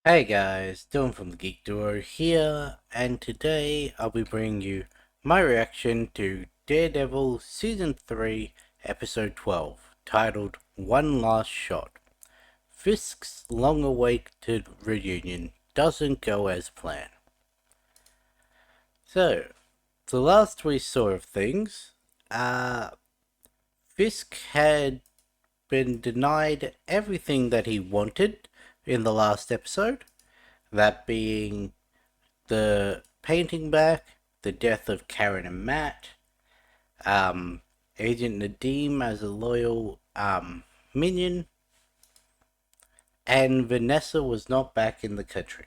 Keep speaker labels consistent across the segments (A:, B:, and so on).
A: Hey guys, Dylan from the Geek Duo here, and today I'll be bringing you my reaction to Daredevil Season 3, Episode 12, titled One Last Shot. Fisk's long-awaited reunion doesn't go as planned. So, the last we saw of things, Fisk had been denied everything that he wanted in the last episode, that being the painting back, the death of Karen and Matt, Agent Nadim as a loyal minion, and Vanessa was not back in the country.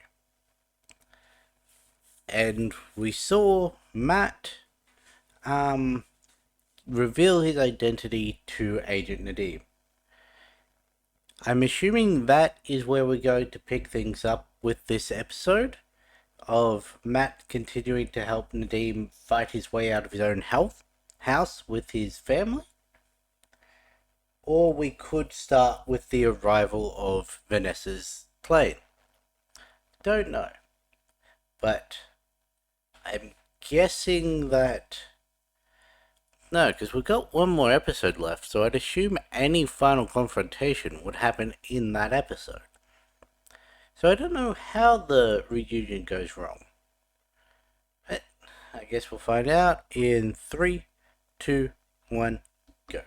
A: And we saw Matt reveal his identity to Agent Nadim. I'm assuming that is where we're going to pick things up with this episode of Matt continuing to help Nadim fight his way out of his own house with his family. Or we could start with the arrival of Vanessa's plane. Don't know. But I'm guessing that... No, because we've got one more episode left, so I'd assume any final confrontation would happen in that episode. So I don't know how the reunion goes wrong. But I guess we'll find out in 3, 2, 1, go.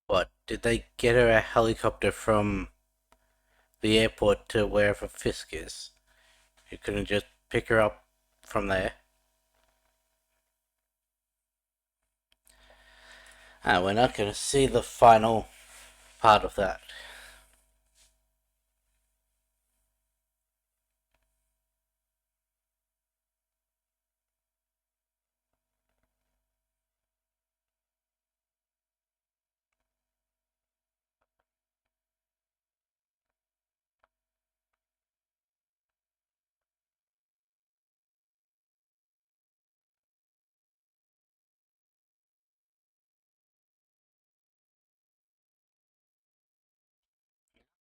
A: What, did they get her a helicopter from the airport to wherever Fisk is? You couldn't just pick her up from there. We're not going to see the final part of that.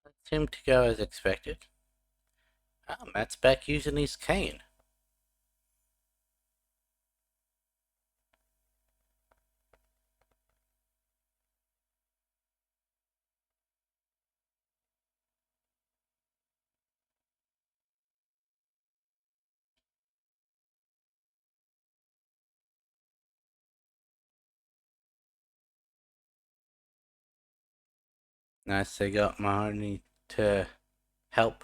A: It seemed to go as expected. Matt's back using his cane. Nice they got Mahoney to help.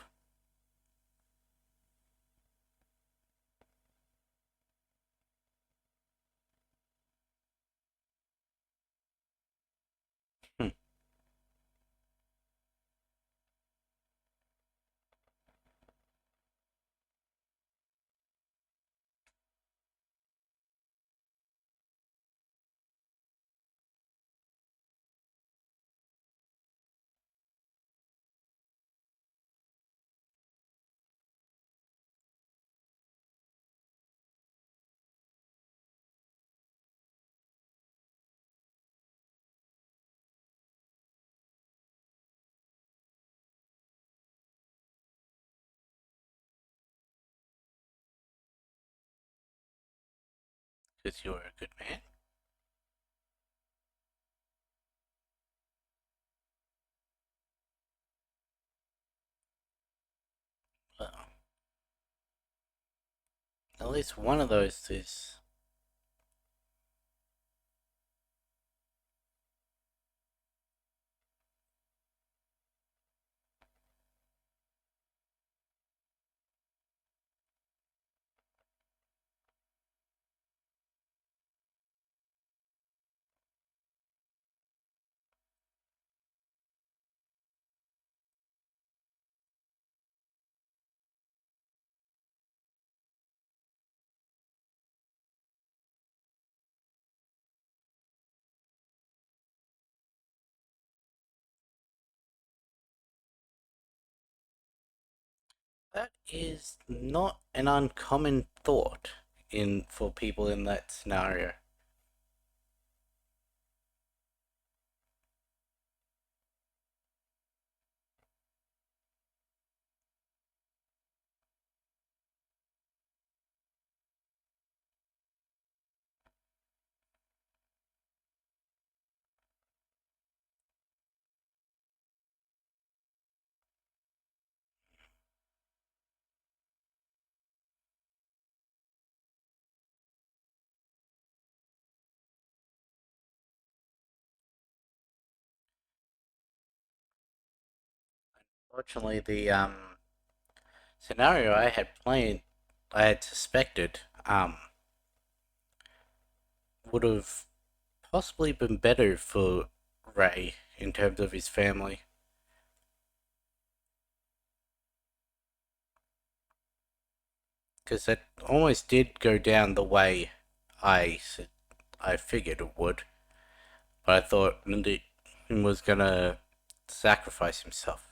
A: Hmm. Because you're a good man. Well, at least one of those is... That is not an uncommon thought in for people in that scenario. Fortunately, the scenario I had suspected, would have possibly been better for Ray in terms of his family. Because it almost did go down the way I figured it would. But I thought he was gonna sacrifice himself.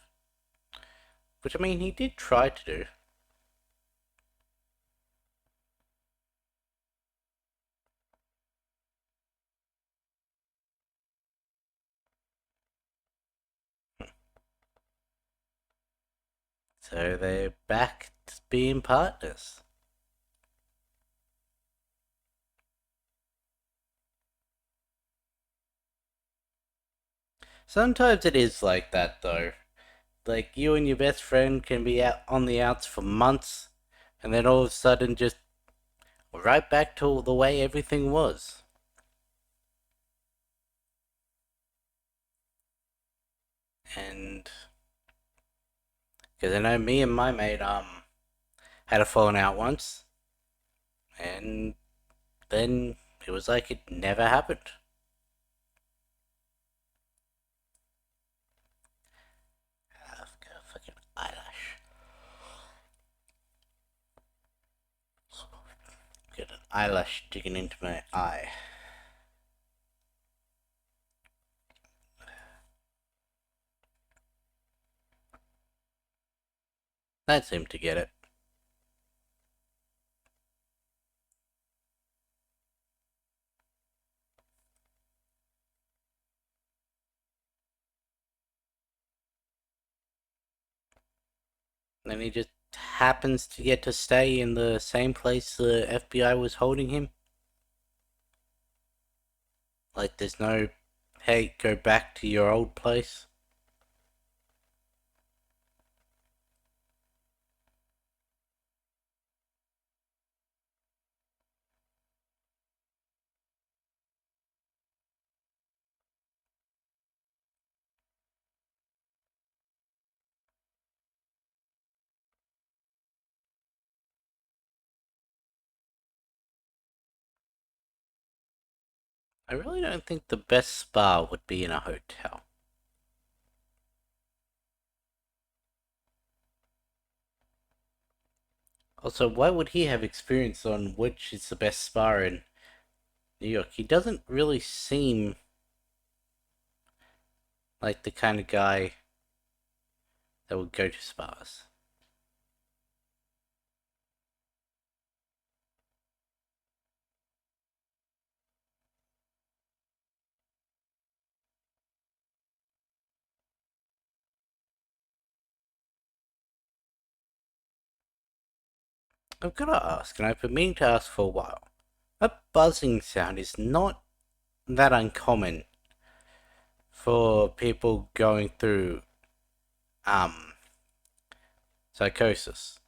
A: Which, I mean, he did try to do. So they're back to being partners. Sometimes it is like that, though. Like, you and your best friend can be out on the outs for months, and then all of a sudden just right back to the way everything was. And because I know me and my mate had a falling out once, and then it was like it never happened. I've got a fucking eyelash. Got an eyelash digging into my eye. That seemed to get it. And he just happens to get to stay in the same place the FBI was holding him. Like, there's no, hey, go back to your old place. I really don't think the best spa would be in a hotel. Also, why would he have experience on which is the best spa in New York? He doesn't really seem like the kind of guy that would go to spas. I've got to ask, and I've been meaning to ask for a while. A buzzing sound is not that uncommon for people going through um psychosis.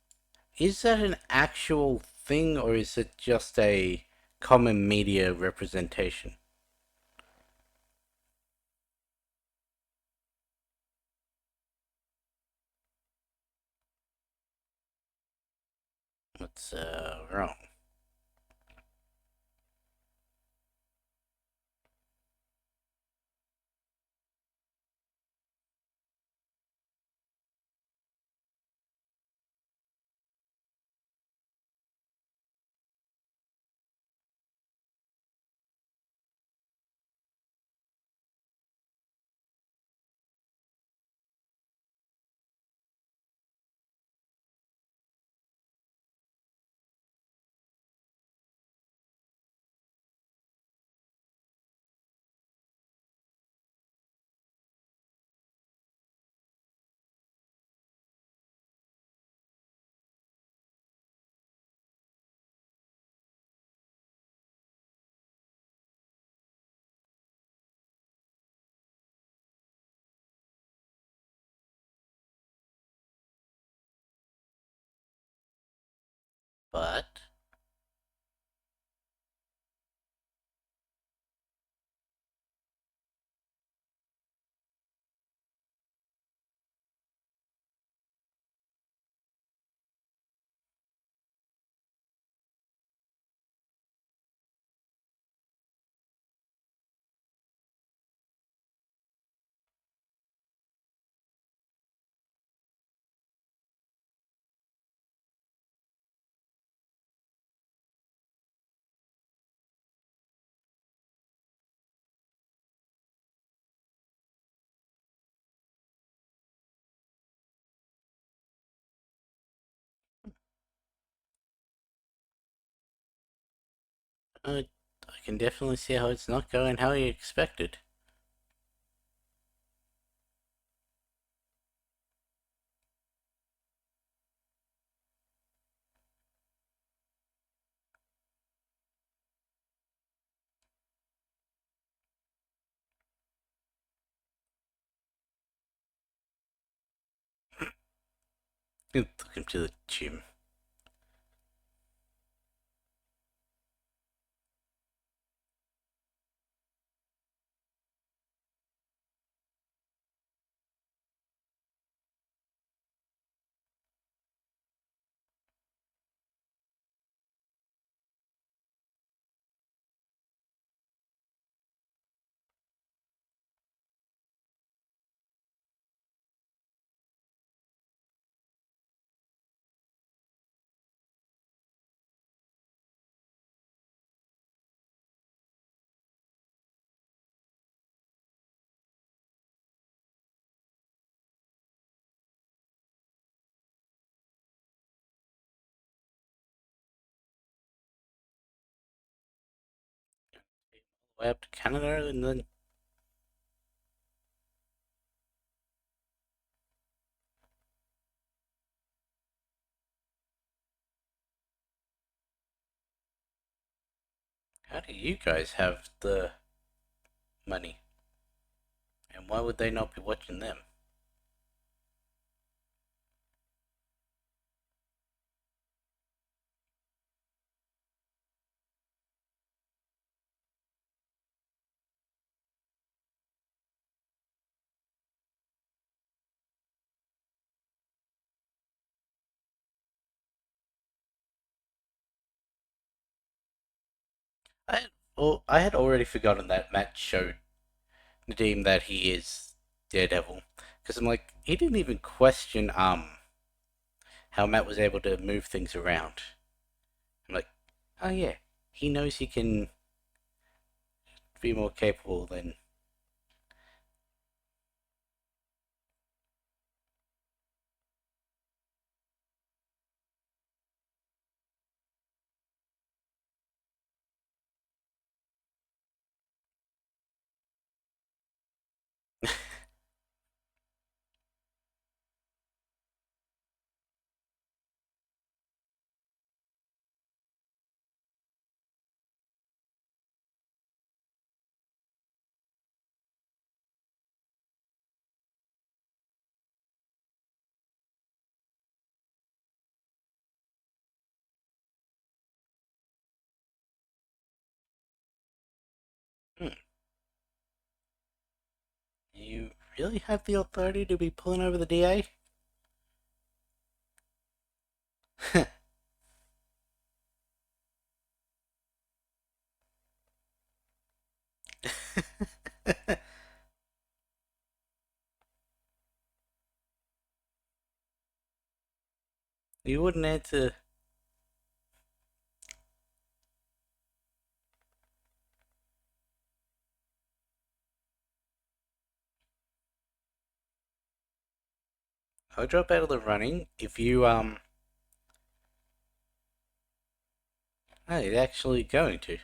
A: Is that an actual thing, or is it just a common media representation? What's wrong? But I can definitely see how it's not going how you expected. You took him to the gym. Way up to Canada and then how do you guys have the money? And why would they not be watching them? I had, I had already forgotten that Matt showed Nadeem that he is Daredevil. Because I'm like, he didn't even question how Matt was able to move things around. I'm like, oh yeah, he knows he can be more capable than. Hmm, you really have the authority to be pulling over the DA? You wouldn't answer. I'll drop out of the running if you Oh, you're actually going to.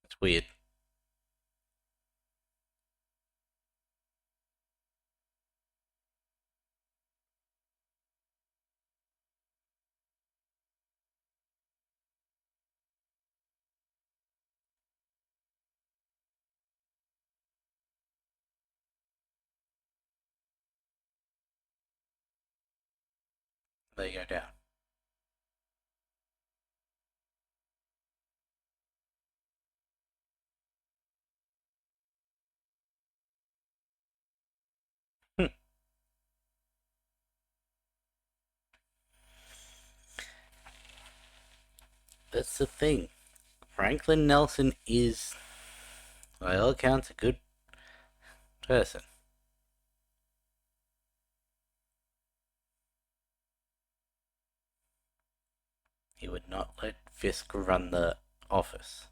A: It's weird. they go down. Hmm. That's the thing. Franklin Nelson is, by all accounts, a good person. He would not let Fisk run the office.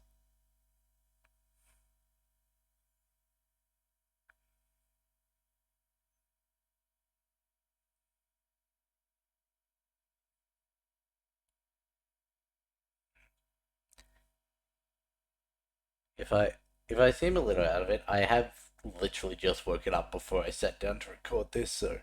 A: If I if I seem a little out of it, I have literally just woken up before I sat down to record this, so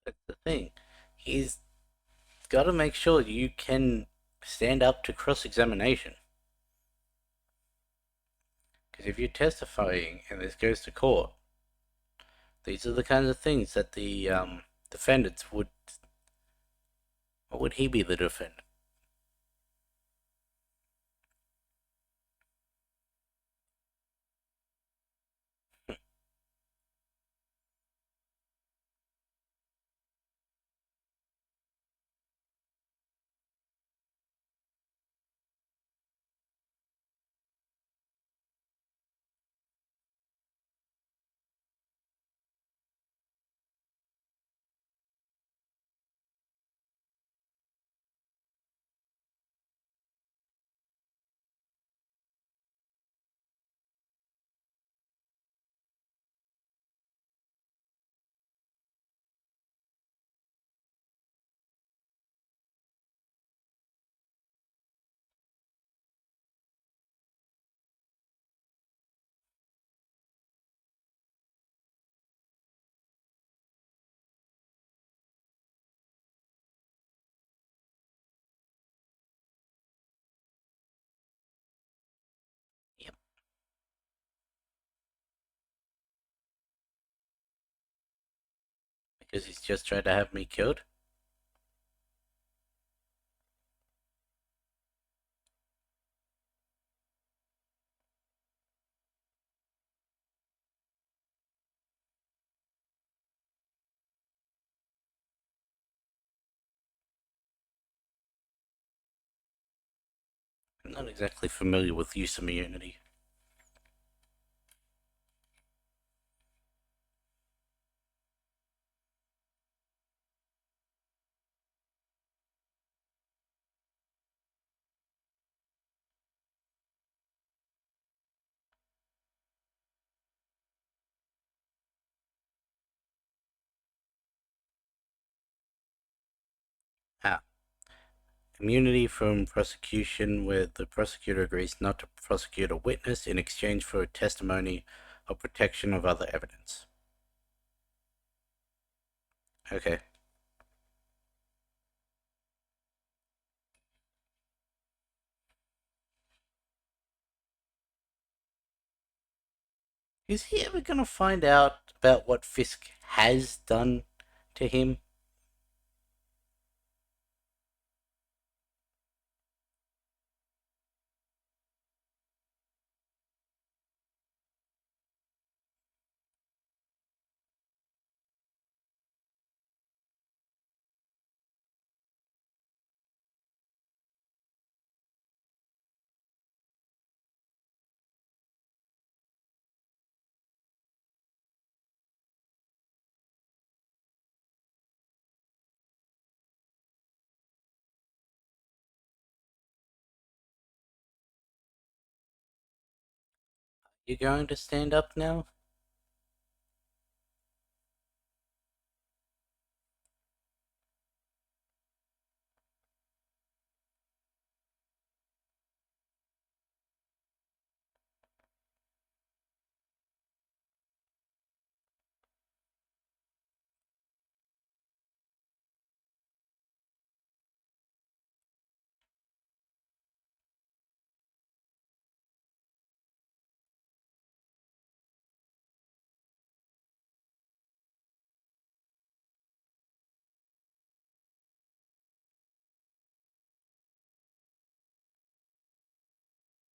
A: that's the thing. He's got to make sure you can stand up to cross examination. Because if you're testifying and this goes to court, these are the kinds of things that the defendants would. What would he be the defendant? Yep. Because he's just tried to have me killed. I'm not exactly familiar with use of immunity. Ah, immunity from prosecution where the prosecutor agrees not to prosecute a witness in exchange for testimony or protection of other evidence. Okay. Is he ever going to find out about what Fisk has done to him? You going to stand up now?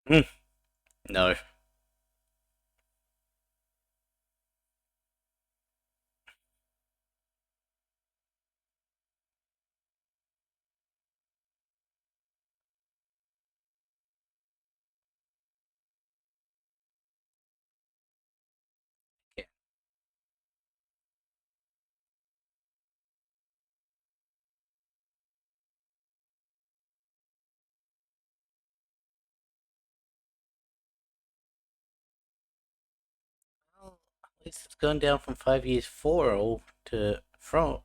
A: Hmm, no. Yeah. Well, at least it's gone down from 5 years for all to from.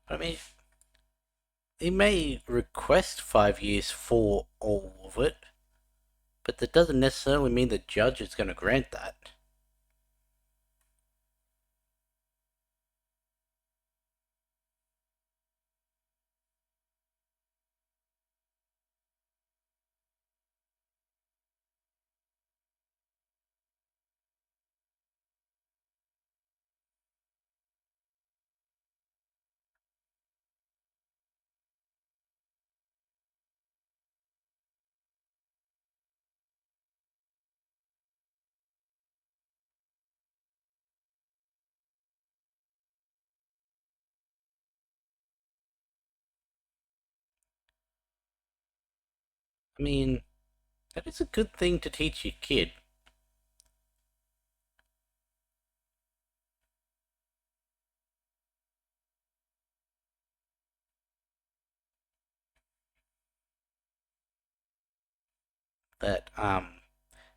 A: I mean, he may request 5 years for all of it, but that doesn't necessarily mean the judge is going to grant that. I mean, that is a good thing to teach your kid. That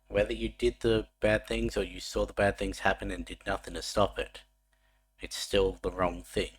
A: whether you did the bad things or you saw the bad things happen and did nothing to stop it, it's still the wrong thing.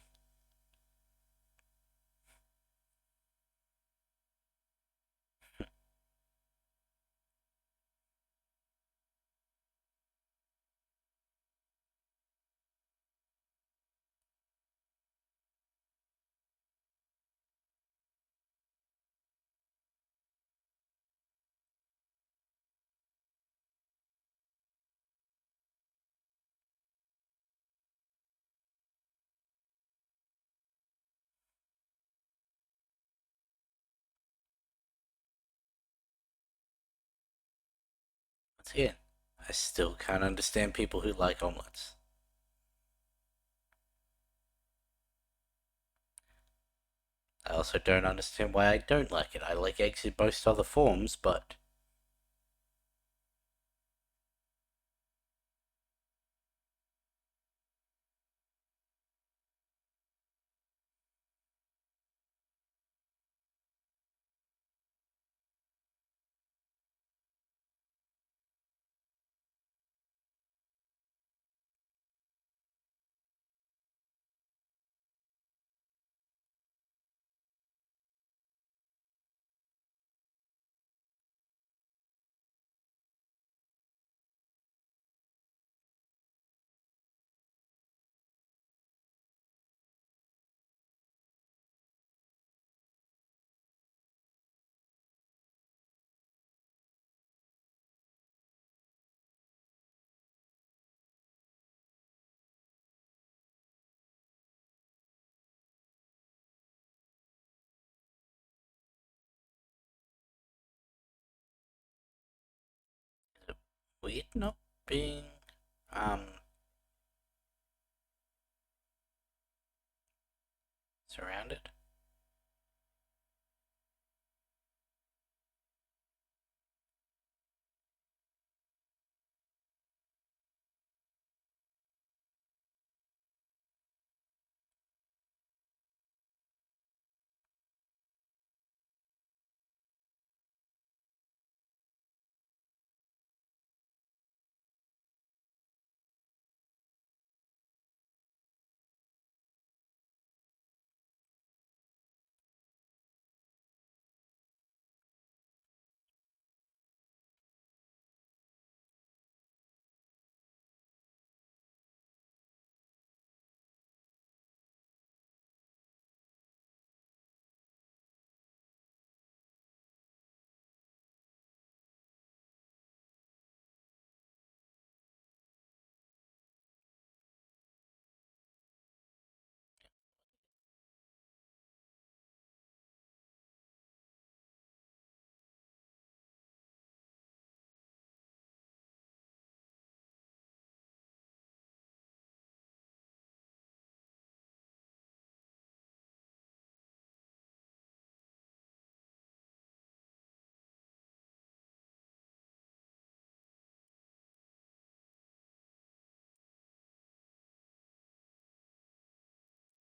A: Once again, I still can't understand people who like omelets. I also don't understand why I don't like it. I like eggs in most other forms, but weird not being um surrounded.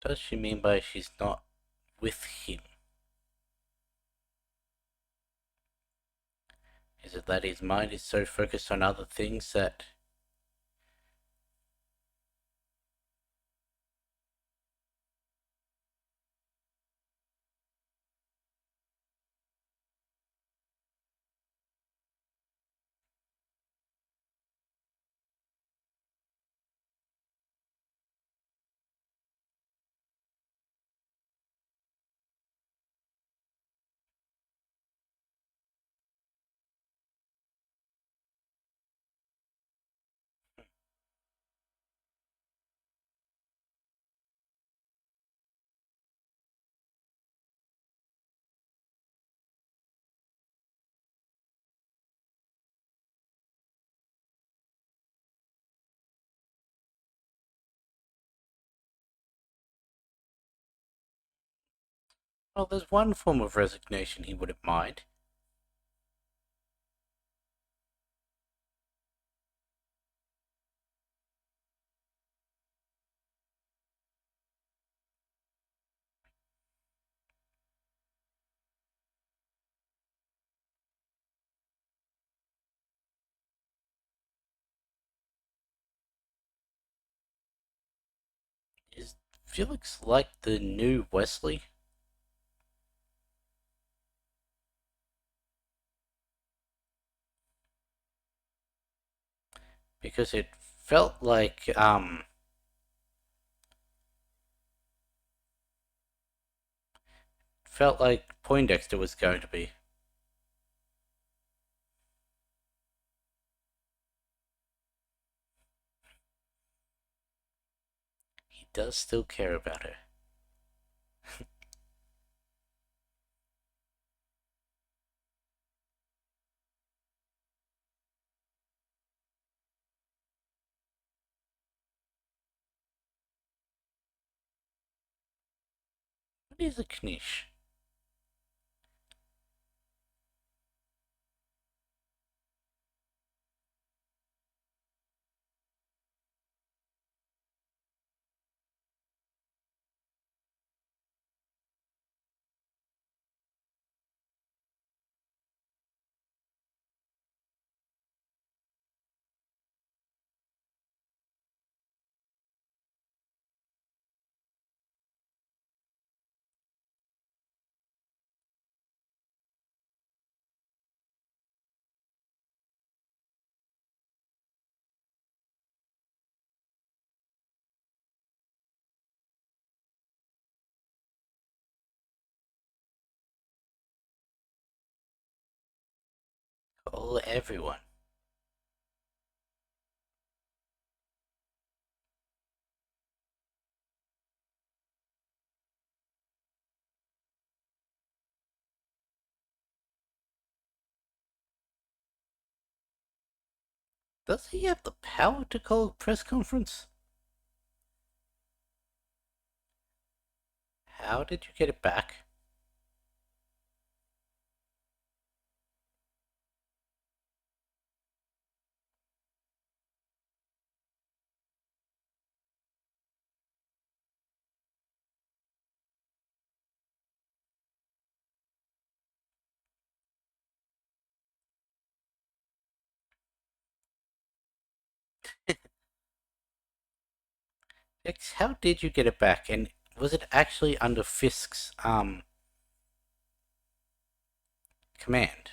A: Does she mean by she's not with him? Is it that his mind is so focused on other things that well, there's one form of resignation he wouldn't mind. Is Felix like the new Wesley? Because it felt like Poindexter was going to be. He does still care about her. What is a knish? Call everyone. Does he have the power to call a press conference? How did you get it back? How did you get it back? And was it actually under Fisk's command?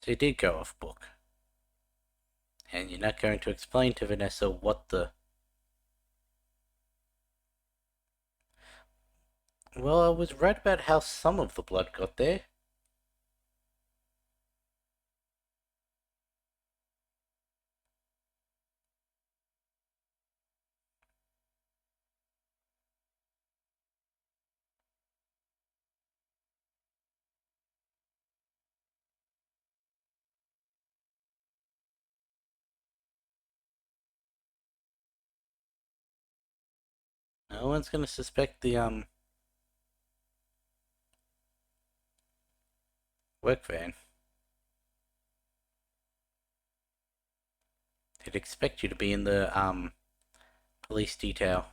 A: So you did go off book. And you're not going to explain to Vanessa what the... Well, I was right about how some of the blood got there. No one's gonna suspect the, work van. They'd expect you to be in the, police detail.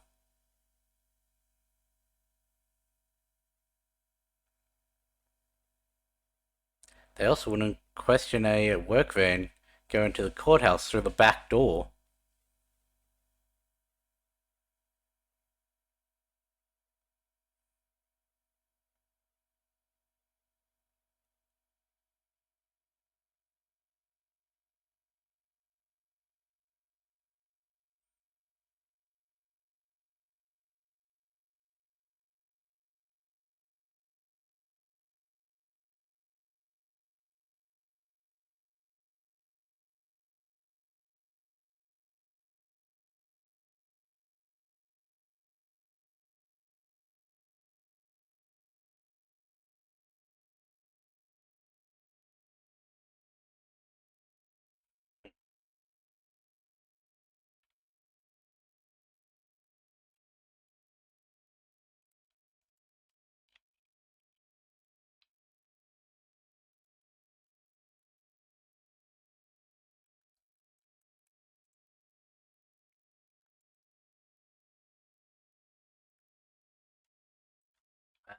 A: They also wouldn't question a work van going to the courthouse through the back door.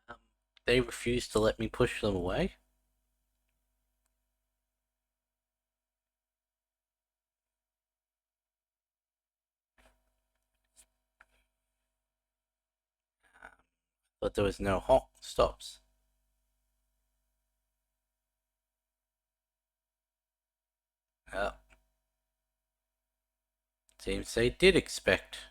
A: Um, they refused to let me push them away. But there was no stops. Uh, Seems they did expect.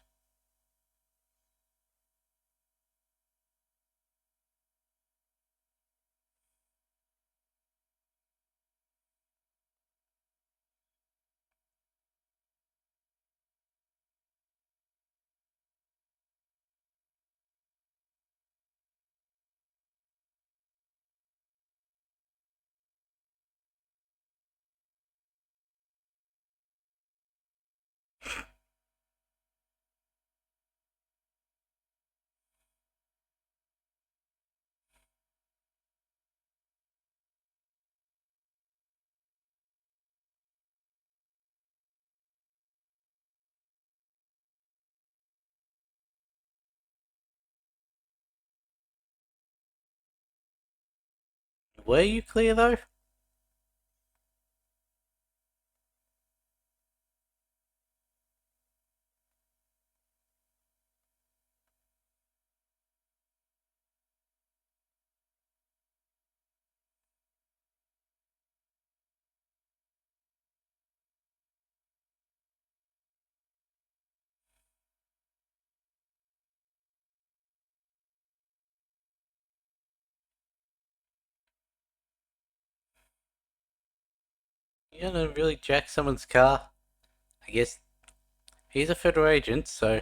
A: Were you clear though? You're gonna really jack someone's car? I guess he's a federal agent, so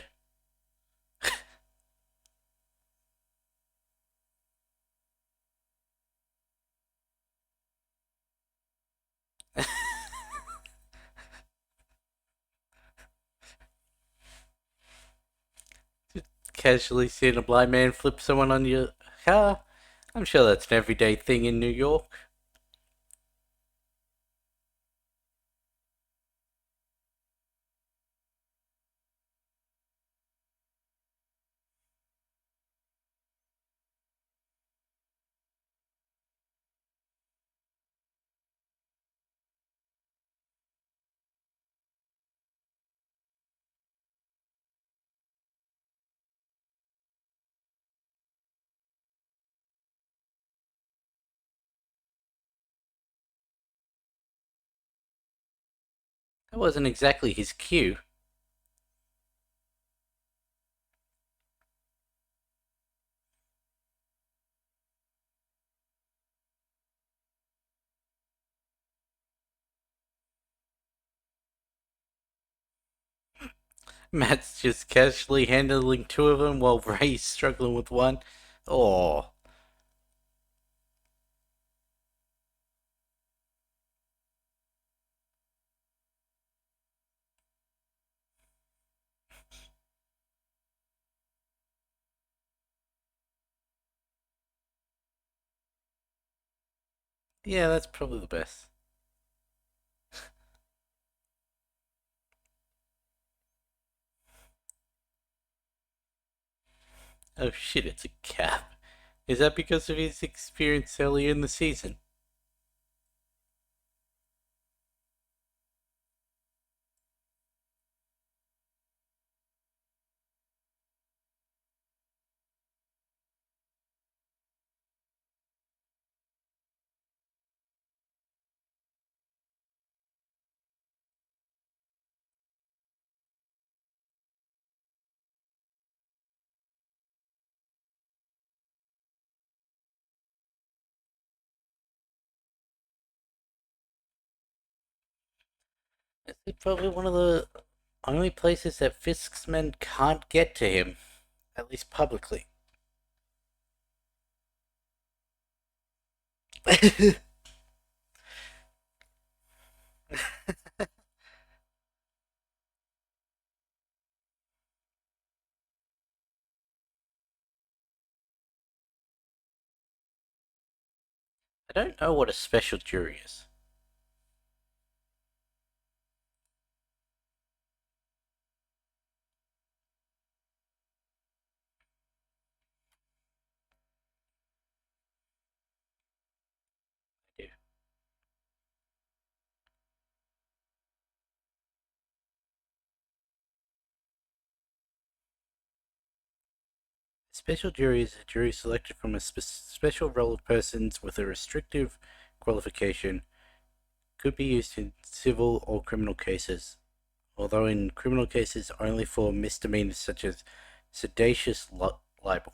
A: casually seeing a blind man flip someone on your car. I'm sure that's an everyday thing in New York. That wasn't exactly his cue. Matt's just casually handling two of them while Ray's struggling with one. Oh, yeah, that's probably the best. Oh shit, it's a cap. Is that because of his experience earlier in the season? It's probably one of the only places that Fisk's men can't get to him, at least publicly. I don't know what a special jury is. Special jury is a jury selected from a special roll of persons with a restrictive qualification, could be used in civil or criminal cases, although in criminal cases only for misdemeanors such as seditious libel.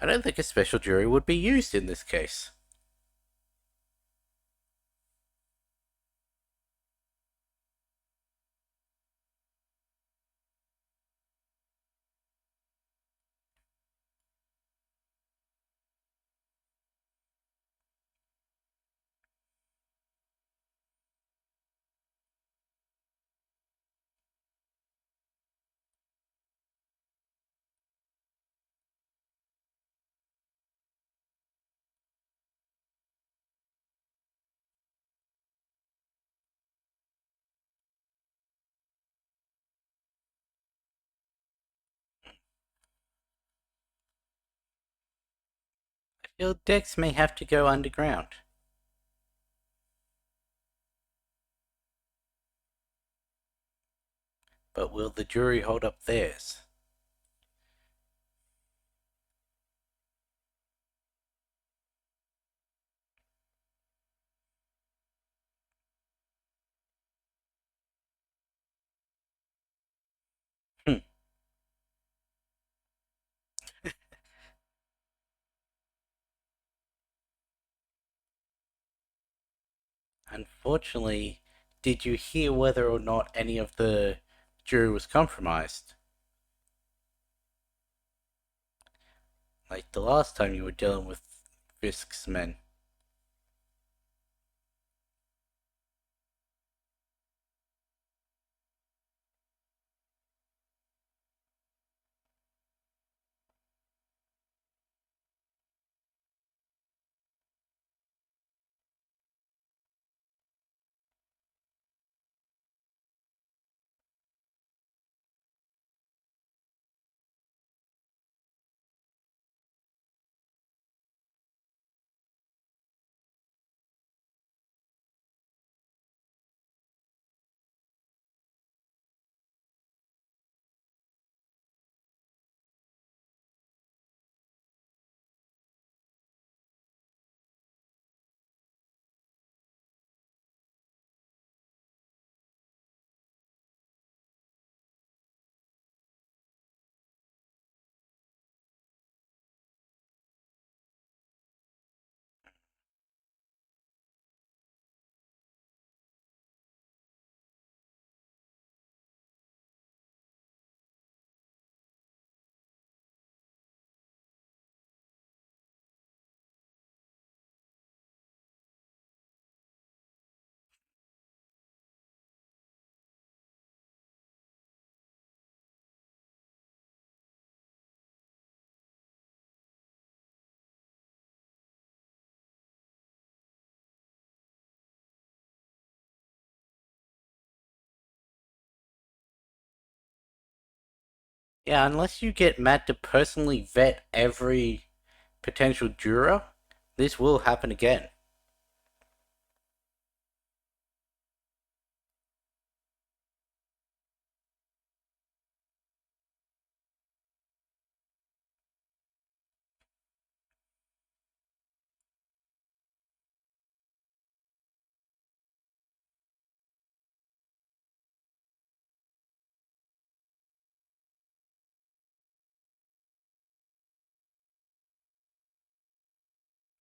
A: I don't think a special jury would be used in this case. I feel Dex may have to go underground. But will the jury hold up theirs? Hmm. Unfortunately, did you hear whether or not any of the jury was compromised? Like the last time you were dealing with Fisk's men. Yeah, unless you get Matt to personally vet every potential juror, this will happen again.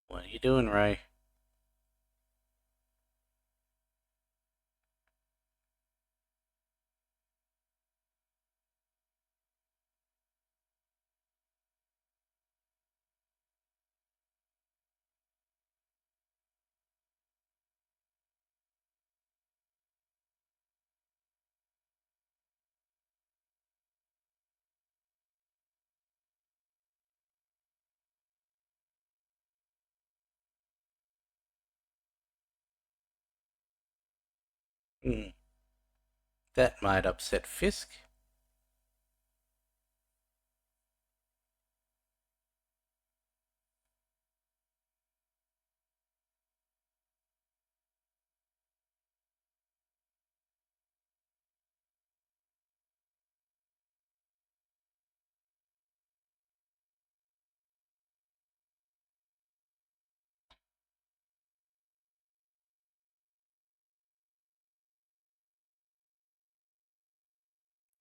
A: What are you doing, Ray? Hmm, that might upset Fisk.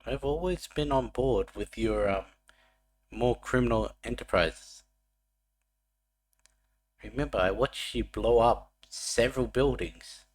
A: I've always been on board with your more criminal enterprises. Remember, I watched you blow up several buildings.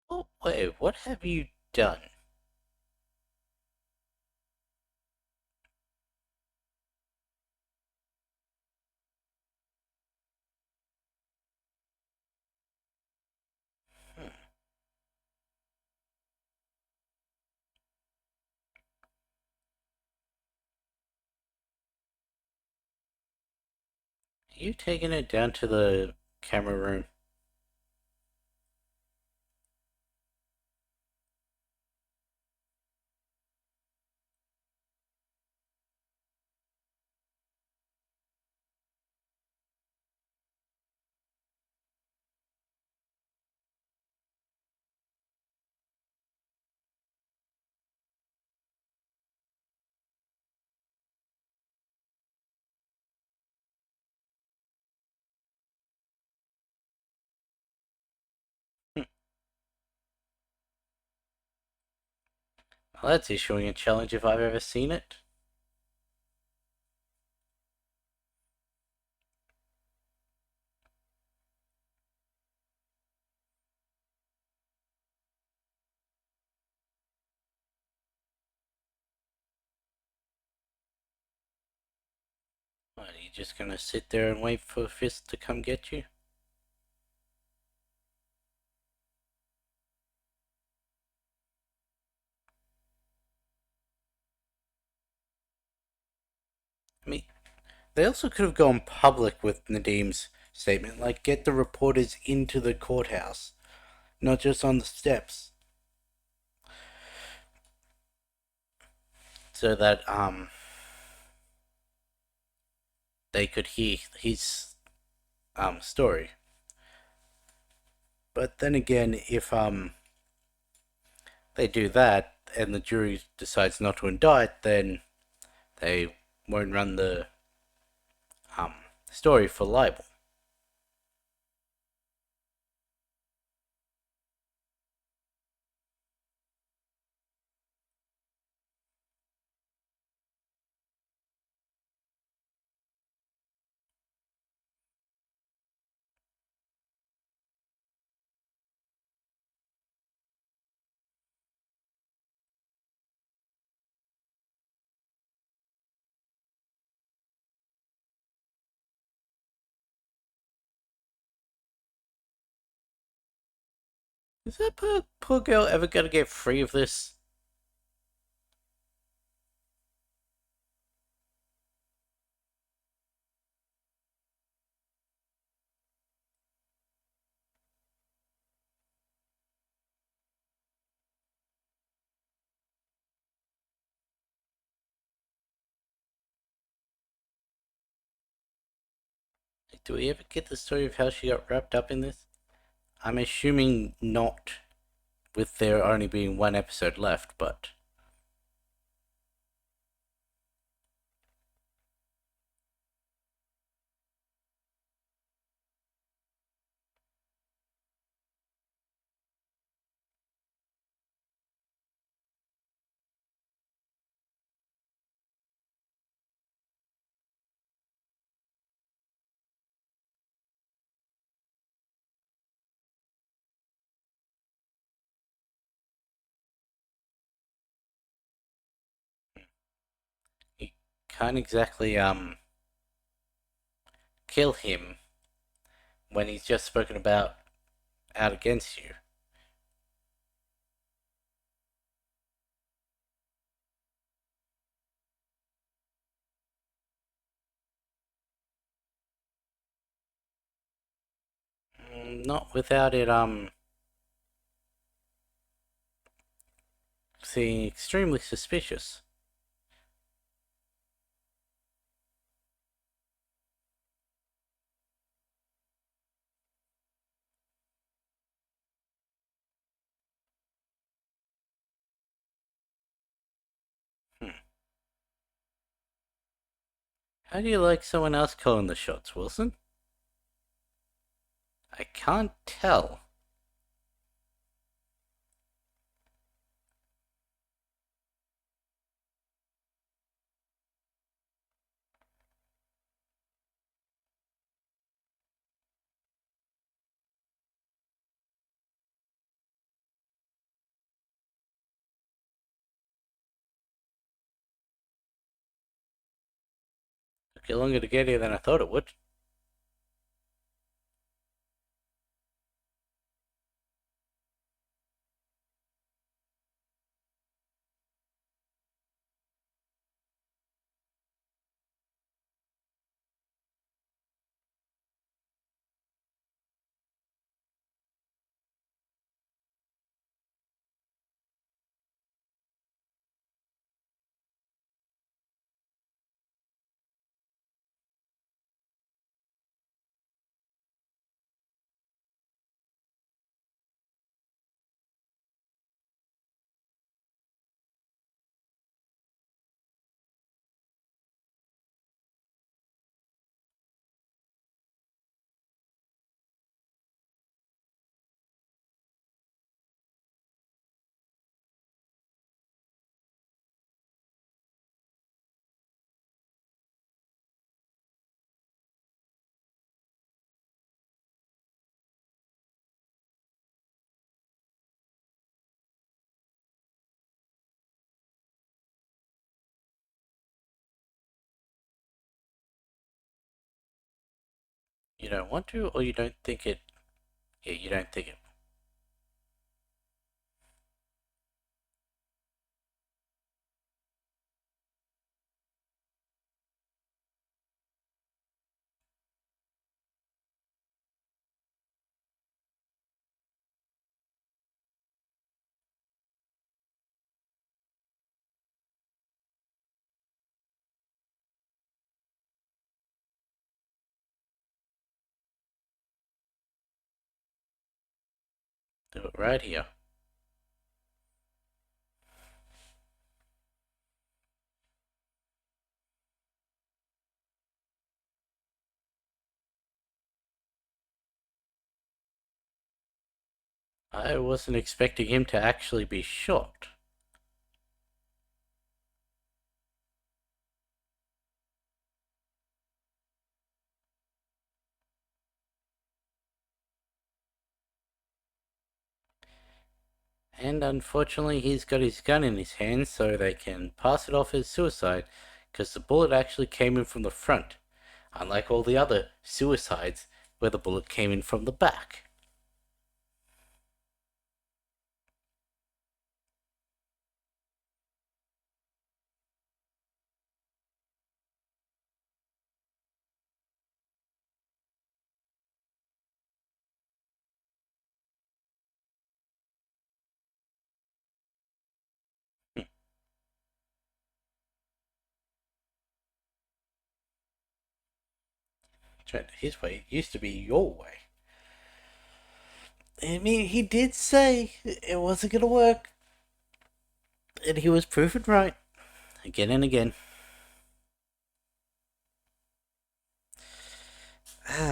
A: Oh, wait, what have you done? You taking it down to the camera room? Well, that's issuing a challenge if I've ever seen it. What, are you just gonna sit there and wait for Fist to come get you? I mean, they also could have gone public with Nadim's statement, like get the reporters into the courthouse, not just on the steps, so that they could hear his story. But then again, if they do that and the jury decides not to indict, then they won't run the um story for libel. Is that poor girl ever gonna get free of this? Like, do we ever get the story of how she got wrapped up in this? I'm assuming not, with there only being one episode left, but you can't exactly kill him when he's just spoken about out against you. Not without it seeming extremely suspicious. Hmm. How do you like someone else calling the shots, Wilson? I can't tell. Took you longer to get here than I thought it would. You don't want to, or you don't think it? Yeah, you don't think it. Do it right here. I wasn't expecting him to actually be shot. And unfortunately, he's got his gun in his hand, so they can pass it off as suicide, because the bullet actually came in from the front, unlike all the other suicides where the bullet came in from the back. His way used to be your way. I mean, he did say it wasn't gonna work, and he was proven right again and again.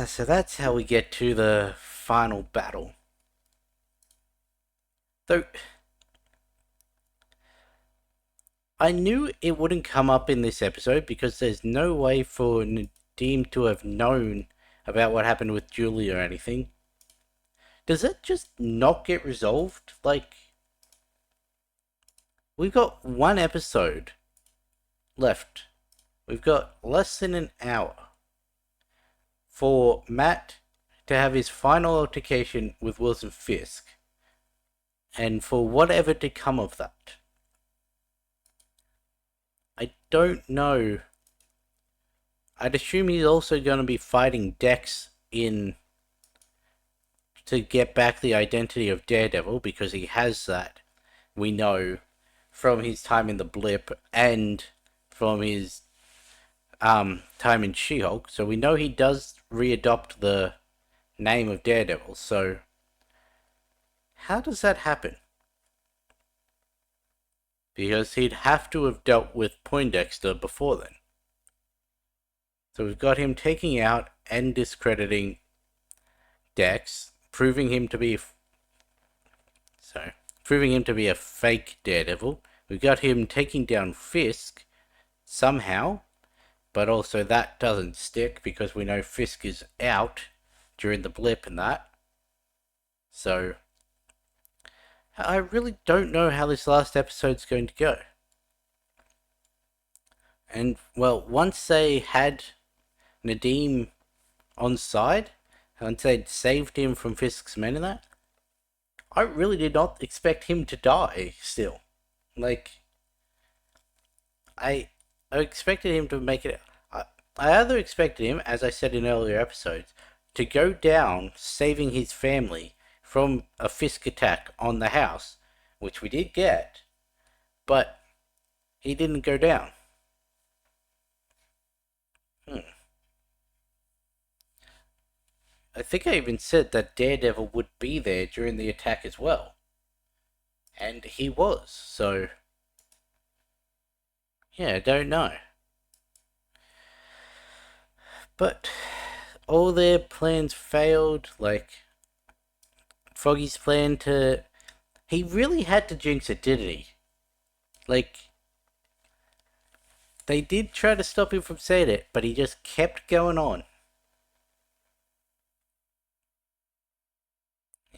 A: So that's how we get to the final battle. Though I knew it wouldn't come up in this episode because there's no way for Nadim to have known about what happened with Julie or anything. Does that just not get resolved? Like, we've got one episode left. We've got less than an hour for Matt to have his final altercation with Wilson Fisk, and for whatever to come of that. I don't know. I'd assume he's also going to be fighting Dex in to get back the identity of Daredevil, because he has that. We know from his time in the blip and from his time in She-Hulk. So we know he does readopt the name of Daredevil. So how does that happen? Because he'd have to have dealt with Poindexter before then. So we've got him taking out and discrediting Dex, proving him to be a fake Daredevil. We've got him taking down Fisk somehow, but also that doesn't stick because we know Fisk is out during the blip and that. So I really don't know how this last episode's going to go. And well, once they had Nadim on side, once they'd saved him from Fisk's men and that, I really did not expect him to die still. Like, I expected him to make it. I either expected him, as I said in earlier episodes, to go down saving his family from a Fisk attack on the house, which we did get, but he didn't go down. Hmm. I think I even said that Daredevil would be there during the attack as well. And he was, so. Yeah, I don't know. But all their plans failed. Like, Froggy's plan to. He really had to jinx it, didn't he? Like, they did try to stop him from saying it, but he just kept going on.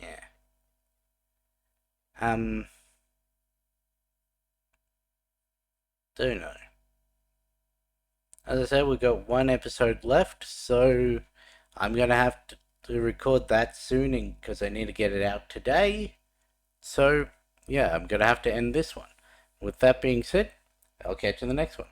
A: Yeah. Don't know. As I said, we've got one episode left, so I'm gonna have to record that soon because I need to get it out today. So, yeah, I'm gonna have to end this one. With that being said, I'll catch you in the next one.